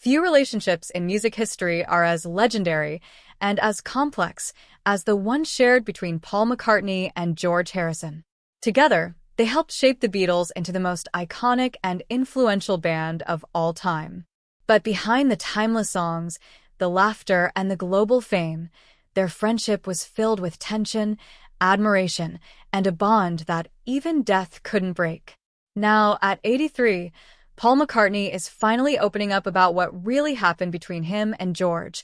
Few relationships in music history are as legendary and as complex as the one shared between Paul McCartney and George Harrison. Together, they helped shape the Beatles into the most iconic and influential band of all time. But behind the timeless songs, the laughter, and the global fame, their friendship was filled with tension, admiration, and a bond that even death couldn't break. Now, at 83, Paul McCartney is finally opening up about what really happened between him and George,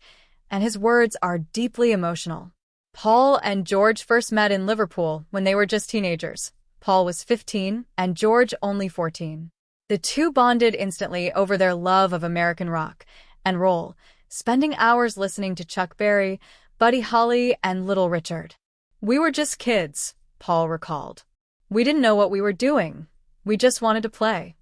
and his words are deeply emotional. Paul and George first met in Liverpool when they were just teenagers. Paul was 15 and George only 14. The two bonded instantly over their love of American rock and roll, spending hours listening to Chuck Berry, Buddy Holly, and Little Richard. "We were just kids," Paul recalled. "We didn't know what we were doing. We just wanted to play."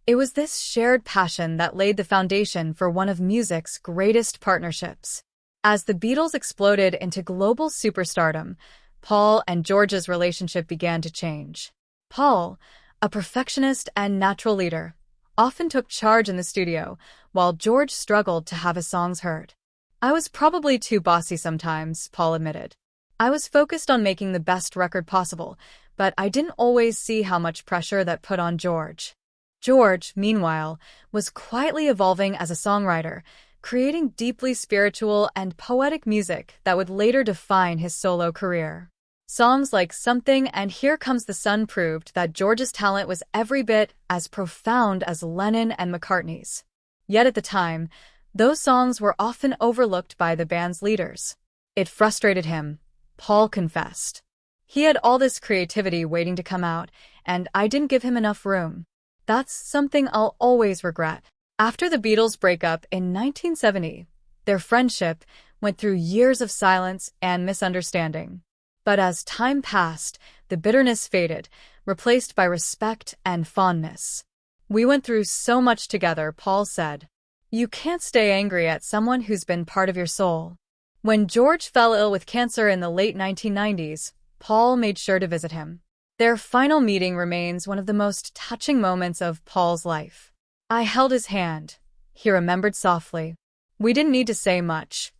It was this shared passion that laid the foundation for one of music's greatest partnerships. As the Beatles exploded into global superstardom, Paul and George's relationship began to change. Paul, a perfectionist and natural leader, often took charge in the studio, while George struggled to have his songs heard. "I was probably too bossy sometimes," Paul admitted. "I was focused on making the best record possible, but I didn't always see how much pressure that put on George." George, meanwhile, was quietly evolving as a songwriter, creating deeply spiritual and poetic music that would later define his solo career. Songs like Something and Here Comes the Sun proved that George's talent was every bit as profound as Lennon and McCartney's. Yet at the time, those songs were often overlooked by the band's leaders. It frustrated him, Paul confessed. "He had all this creativity waiting to come out, and I didn't give him enough room. That's something I'll always regret." After the Beatles' breakup in 1970, their friendship went through years of silence and misunderstanding. But as time passed, the bitterness faded, replaced by respect and fondness. "We went through so much together," Paul said. "You can't stay angry at someone who's been part of your soul." When George fell ill with cancer in the late 1990s, Paul made sure to visit him. Their final meeting remains one of the most touching moments of Paul's life. "I held his hand," he remembered softly. "We didn't need to say much.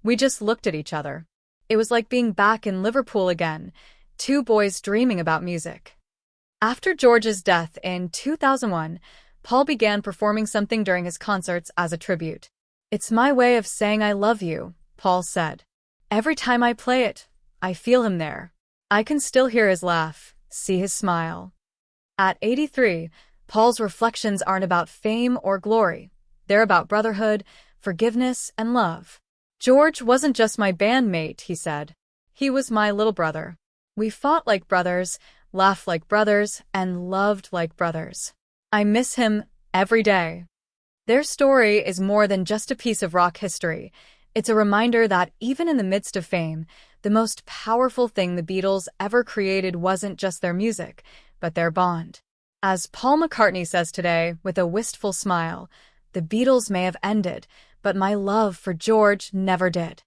We just looked at each other. It was like being back in Liverpool again, two boys dreaming about music." After George's death in 2001, Paul began performing Something during his concerts as a tribute. "It's my way of saying I love you," Paul said. "Every time I play it, I feel him there. I can still hear his laugh, see his smile." At 83, Paul's reflections aren't about fame or glory. They're about brotherhood, forgiveness, and love. "George wasn't just my bandmate," he said. "He was my little brother. We fought like brothers, laughed like brothers, and loved like brothers. I miss him every day." Their story is more than just a piece of rock history. It's a reminder that even in the midst of fame, the most powerful thing the Beatles ever created wasn't just their music, but their bond. As Paul McCartney says today, with a wistful smile, "The Beatles may have ended, but my love for George never did."